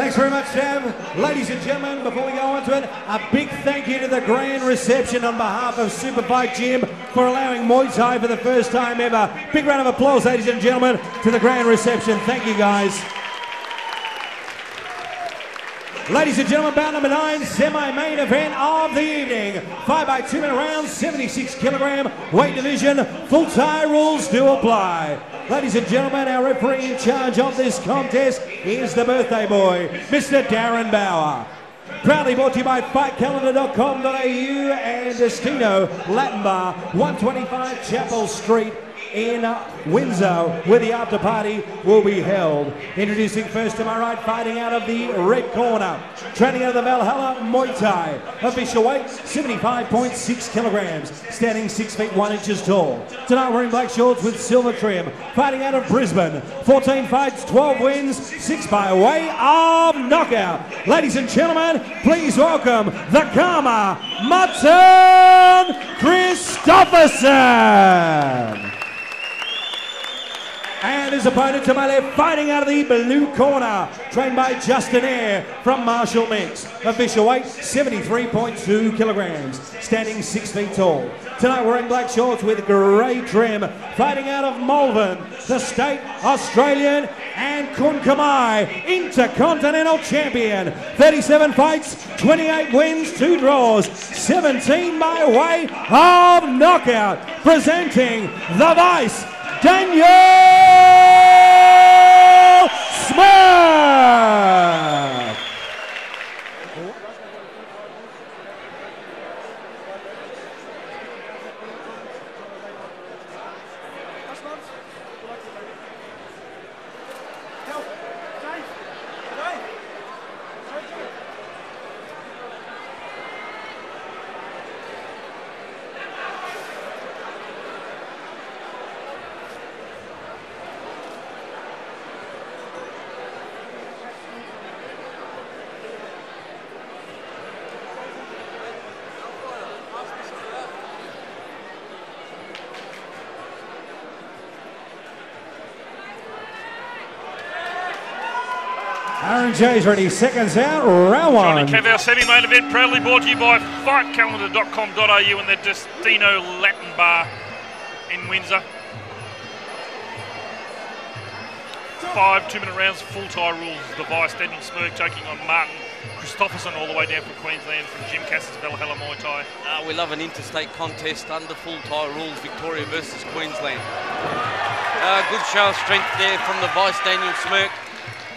Thanks very much, Sam. Ladies and gentlemen, before we go on to it, a big thank you to the grand reception on behalf of Superfight Gym for allowing Muay Thai for the first time ever. Big round of applause, ladies and gentlemen, to the grand reception. Thank you, guys. Ladies and gentlemen, bout number 9, semi-main event of the evening. 5 by 2 minute rounds, 76 kilogram weight division. Full Thai rules do apply. Ladies and gentlemen, our referee in charge of this contest is the birthday boy, Mr. Darren Bauer. Proudly brought to you by fightcalendar.com.au and Destino Latin Bar, 125 Chapel Street in Windsor, where the after party will be held. Introducing first to my right, fighting out of the red corner, training out of the Valhalla Muay Thai. Official weight 75.6 kilograms, standing 6 feet 1 inches tall. Tonight wearing black shorts with silver trim, fighting out of Brisbane. 14 fights, 12 wins, 6 by way of knockout. Ladies and gentlemen, please welcome the Karma Mutton Kristoffersen. And his opponent to my left, fighting out of the blue corner, trained by Justin Eyre from Marshall Mix. Official weight 73.2 kilograms, standing 6 feet tall. Tonight wearing black shorts with grey trim, fighting out of Melbourne, the state Australian and Kunkamai Intercontinental Champion. 37 fights, 28 wins, 2 draws, 17 by way of knockout. Presenting the Vice, Daniel Smyrk. Aaron J's ready, seconds out, round one. Johnny Kev, our semi-main event, proudly brought to you by fightcalendar.com.au and the Destino Latin Bar in Windsor. 5 2-minute rounds, full Thai rules. The Vice, Daniel Smyrk taking on Martin Kristoffersen all the way down from Queensland from Jim Cass's Valhalla Muay Thai. We love an interstate contest under full Thai rules, Victoria versus Queensland. Good show of strength there from the Vice, Daniel Smyrk.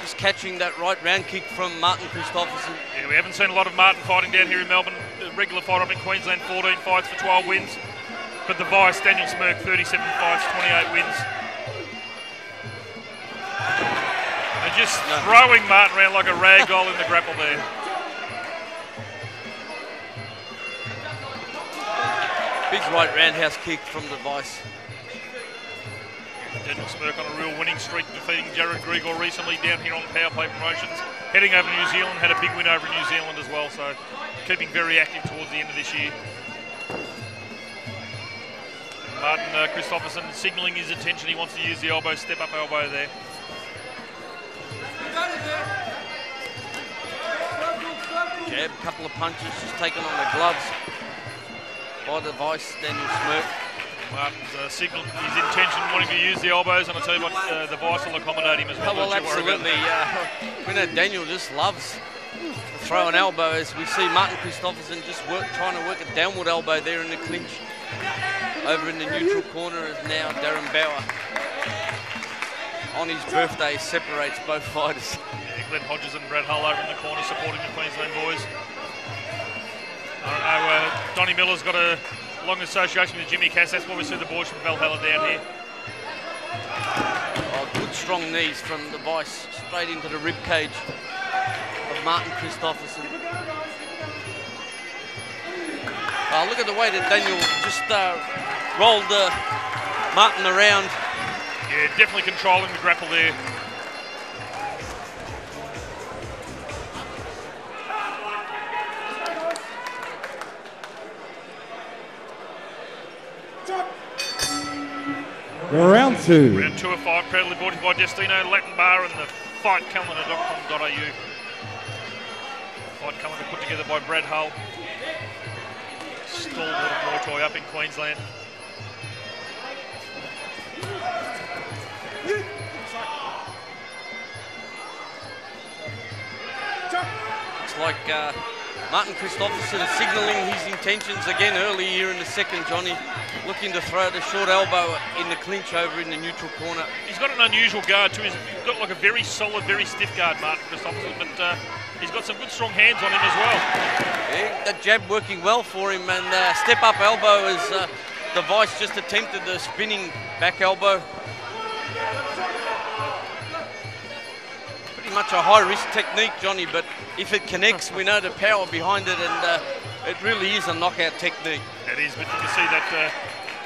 Just catching that right round kick from Martin Kristoffersen. Yeah, we haven't seen a lot of Martin fighting down here in Melbourne. The regular fight up in Queensland, 14 fights for 12 wins. But the Vice, Daniel Smyrk, 37 fights, 28 wins. And just throwing Martin around like a rag doll in the grapple there. Big right roundhouse kick from the Vice. Daniel Smyrk on a real winning streak, defeating Jared Grigor recently down here on Power Play Promotions. Heading over to New Zealand, had a big win over in New Zealand as well, so keeping very active towards the end of this year. Martin Kristoffersen signalling his intention, he wants to use the elbow, step up elbow there. Jab, couple of punches, just taken on the gloves by the Vice, Daniel Smyrk. Martin's signalled his intention, wanting to use the elbows, and I'll tell you what, the Vice will accommodate him as well. Well, absolutely. We know Daniel just loves to throw an elbow, as we see Martin Kristoffersen just trying to work a downward elbow there in the clinch. Over in the neutral corner is now Darren Bauer. On his birthday, separates both fighters. Yeah, Glenn Hodges and Brad Hull over in the corner supporting the Queensland boys. I don't know, Donnie Miller's got a long association with Jimmy Cass. That's why we see the boys from Valhalla down here. Oh, good strong knees from the Vice, straight into the rib cage of Martin Kristoffersen. Look at the way that Daniel just rolled Martin around. Yeah, definitely controlling the grapple there. Round two. Round 2 of 5, proudly brought to you by Destino Latin Bar and the fightcalendar.com.au. coming to put together by Brad Hull. Stalwart of Muay Thai up in Queensland. Looks like Martin Kristoffersen is signalling his intentions again early here in the second, Johnny. Looking to throw the short elbow in the clinch over in the neutral corner. He's got an unusual guard too. He's got like a very solid, very stiff guard, Martin Kristoffersen, but he's got some good strong hands on him as well. Yeah, that jab working well for him, and step-up elbow as the Vice just attempted the spinning back elbow. Pretty much a high-risk technique, Johnny, but if it connects, we know the power behind it, and it really is a knockout technique. It is, but you can see that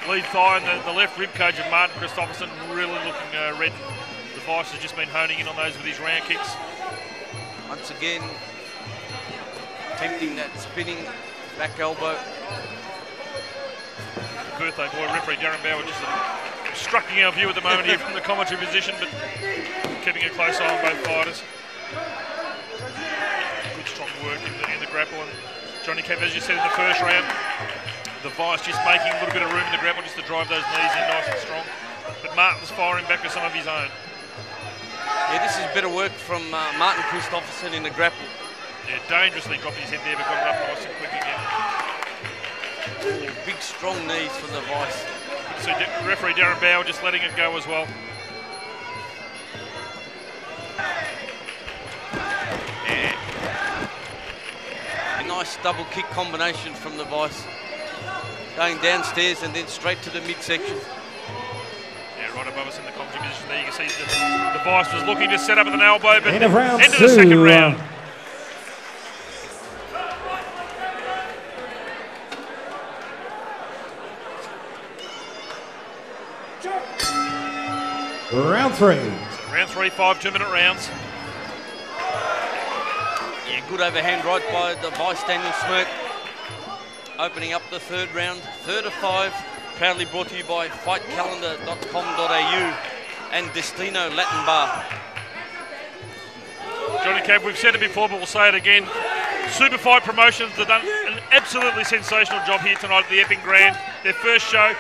lead thigh and the left rib cage of Martin Kristoffersen really looking red. The Vice has just been honing in on those with his round kicks. Once again, attempting that spinning back elbow. Birthday boy referee Darren Bauer just obstructing our view at the moment here from the commentary position, but keeping a close eye on both fighters. Good strong work in the grapple, and Johnny Kev, as you said in the first round, the Vice just making a little bit of room in the grapple just to drive those knees in nice and strong. But Martin's firing back with some of his own. Yeah, this is better work from Martin Kristoffersen in the grapple. Yeah, dangerously dropping his head there, but got it up nice and quick again. Ooh, big strong knees from the Vice. So referee Darren Bauer just letting it go as well. Yeah. A nice double kick combination from the Vice. Going downstairs and then straight to the midsection. Yeah, right above us in the commentary position there, you can see the Vice was looking to set up with an elbow, but end of round end of two. the second round. Round three. Round three, 5 2-minute rounds. Yeah, good overhand right by the Vice, Daniel Smyrk. Opening up the third round, 3rd of 5. Proudly brought to you by fightcalendar.com.au and Destino Latin Bar. Johnny Cab, we've said it before, but we'll say it again. Superfight Promotions have done an absolutely sensational job here tonight at the Epping Grande. Their first show,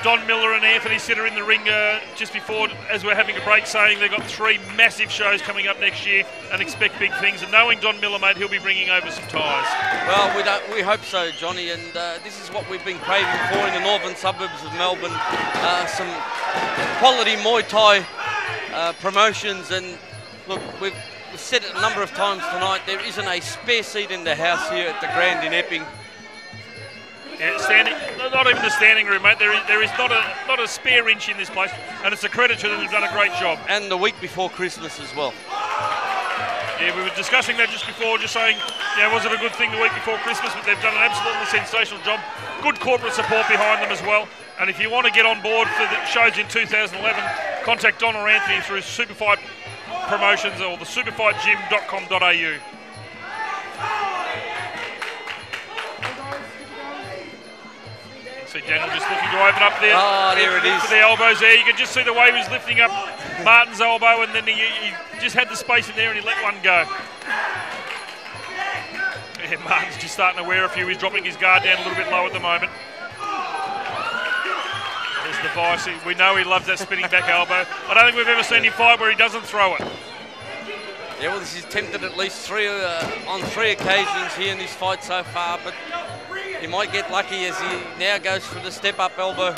Don Miller and Anthony Sitter in the ring just before, as we're having a break, saying they've got 3 massive shows coming up next year and expect big things. And knowing Don Miller, mate, he'll be bringing over some ties. Well, we hope so, Johnny, and this is what we've been craving for in the northern suburbs of Melbourne. Some quality Muay Thai promotions, and look, we've said it a number of times tonight, there isn't a spare seat in the house here at the Grande in Epping. Yeah, not even the standing room, mate. There is not a spare inch in this place, and it's a credit to them. They've done a great job. And the week before Christmas as well. Yeah, we were discussing that just before, just saying, yeah, was it a good thing the week before Christmas? But they've done an absolutely sensational job. Good corporate support behind them as well. And if you want to get on board for the shows in 2011, contact Don or Anthony through Superfight Promotions or the superfightgym.com.au. See Daniel just looking to open up there. Oh, there it is. For the elbows there. You can just see the way he was lifting up Martin's elbow, and then he just had the space in there and he let one go. Yeah, Martin's just starting to wear a few. He's dropping his guard down a little bit low at the moment. There's the Vice. We know he loves that spinning back elbow. I don't think we've ever seen him fight where he doesn't throw it. Yeah, well, this is attempted at least on three occasions here in this fight so far, but he might get lucky as he now goes for the step-up elbow.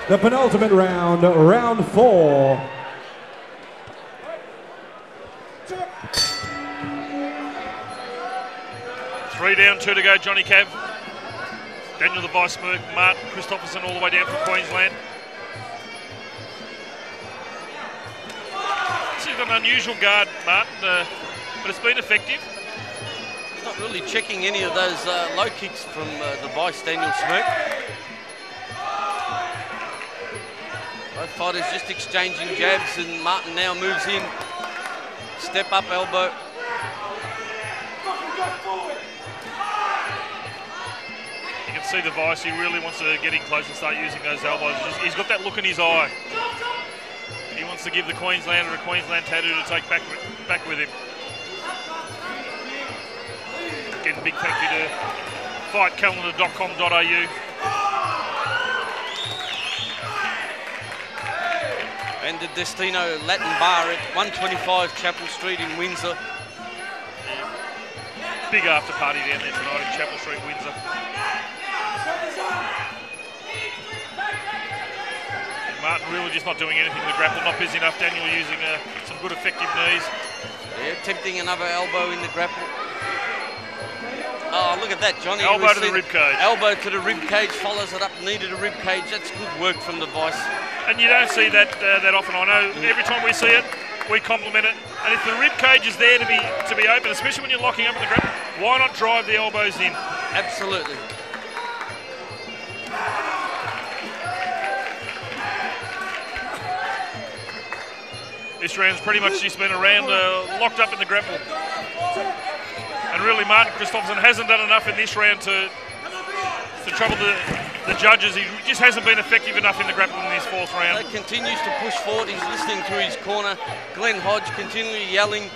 The penultimate round, round 4. Three down, 2 to go, Johnny Cav. Daniel the Vice Smyrk, Martin Kristoffersen all the way down from Queensland. This is an unusual guard, Martin, but it's been effective. He's not really checking any of those low kicks from the Vice, Daniel Smyrk. Both fighters just exchanging jabs, and Martin now moves in. Step up elbow. see the vice, he really wants to get in close and start using those elbows. He's got that look in his eye. He wants to give the Queenslander a Queensland tattoo to take back with him. Again, big thank you to fightcalendar.com.au. And the Destino Latin Bar at 125 Chapel Street in Windsor. Big after party down there tonight in Chapel Street, Windsor. Martin really just not doing anything with the grapple, not busy enough. Daniel using some good effective knees. Yeah, attempting another elbow in the grapple. Oh, look at that, Johnny. Elbow to the rib cage. Elbow to the rib cage, follows it up, needed a rib cage. That's good work from the vice. And you don't see that that often. I know every time we see it, we compliment it. And if the rib cage is there to be open, especially when you're locking up in the grapple, why not drive the elbows in? Absolutely. This round's pretty much just been around locked up in the grapple. And really, Martin Kristoffersen hasn't done enough in this round to trouble the judges. He just hasn't been effective enough in the grapple in this fourth round. He continues to push forward. He's listening to his corner. Glenn Hodge continually yelling,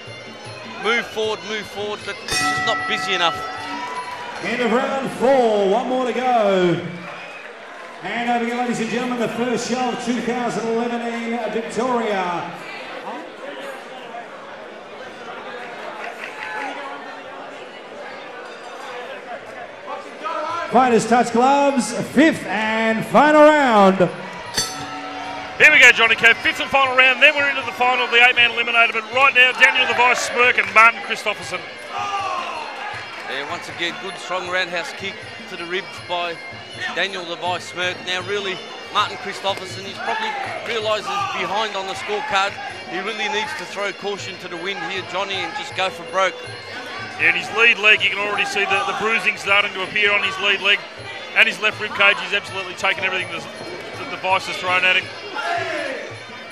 move forward, but it's just not busy enough. End of round 4, one more to go. And over here, ladies and gentlemen, the first show of 2011 Victoria. Fighters touch gloves, 5th and final round. Here we go, Johnny Kev, 5th and final round. Then we're into the final of the 8-man eliminator. But right now, Daniel the Vice Smyrk and Martin Kristoffersen. Yeah, once again, good strong roundhouse kick to the ribs by Daniel the Vice Smyrk. Now really, Martin Kristoffersen, he's probably realised he's behind on the scorecard. He really needs to throw caution to the wind here, Johnny, and just go for broke. Yeah, and his lead leg, you can already see the bruising starting to appear on his lead leg. And his left rib cage, he's absolutely taken everything that the Vice has thrown at him.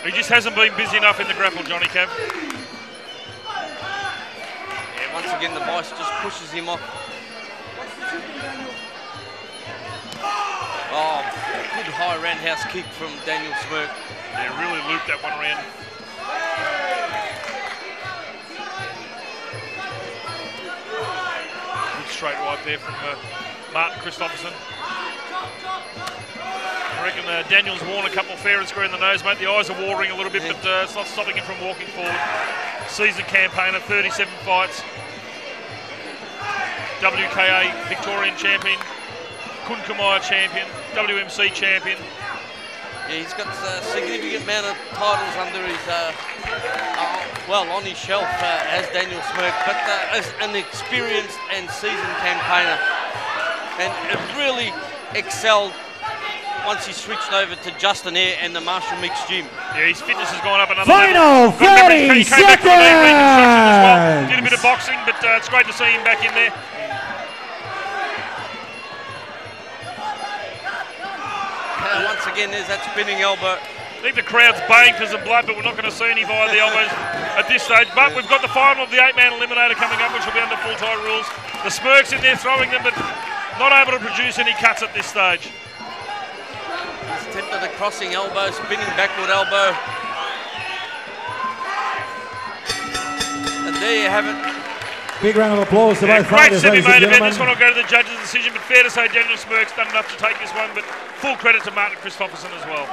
He just hasn't been busy enough in the grapple, Johnny Cav. Yeah, once again, the Vice just pushes him off. Oh, good high roundhouse kick from Daniel Smyrk. Yeah, really looped that one around. Straight right there from Martin Kristoffersen. I reckon Daniel's worn a couple fair and square in the nose, mate. The eyes are watering a little bit, but it's not stopping him from walking forward. Season campaigner, 37 fights. WKA Victorian champion, Kunkumaya champion, WMC champion. Yeah, he's got a significant amount of titles under his, on his shelf as Daniel Smyrk, but as an experienced and seasoned campaigner. And it really excelled once he switched over to Justin Eyre and the Marshall Mixed Gym. Yeah, his fitness has gone up another level. Final 30 seconds! Well. Did a bit of boxing, but it's great to see him back in there. Once again, there's that spinning elbow. I think the crowd's baying for some blood, but we're not going to see any via the elbows at this stage. But we've got the final of the 8-man eliminator coming up, which will be under full tie rules. The Smyrk's in there throwing them, but not able to produce any cuts at this stage. He's attempted a crossing elbow, spinning backward elbow. And there you have it. Big round of applause to both great fighters, semi-main event. gentlemen. This one will go to the judges' decision, but fair to say Daniel Smyrk's done enough to take this one, but full credit to Martin Kristoffersen as well.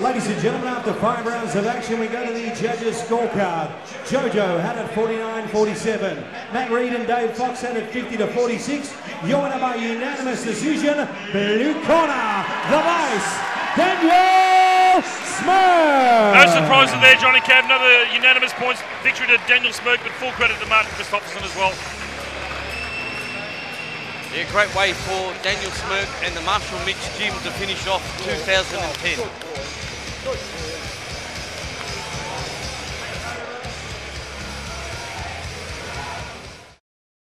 Ladies and gentlemen, after 5 rounds of action, we go to the judges' scorecard. Jojo had it 49-47. Matt Reid and Dave Fox had it 50-46. Your winner by unanimous decision, blue corner, the Vice, Daniel Smyrk. No surprises there, Johnny Cav. Another unanimous points victory to Daniel Smyrk, but full credit to Martin Kristoffersen as well. Yeah, great way for Daniel Smyrk and the Marshall Mixed Gym to finish off 2010.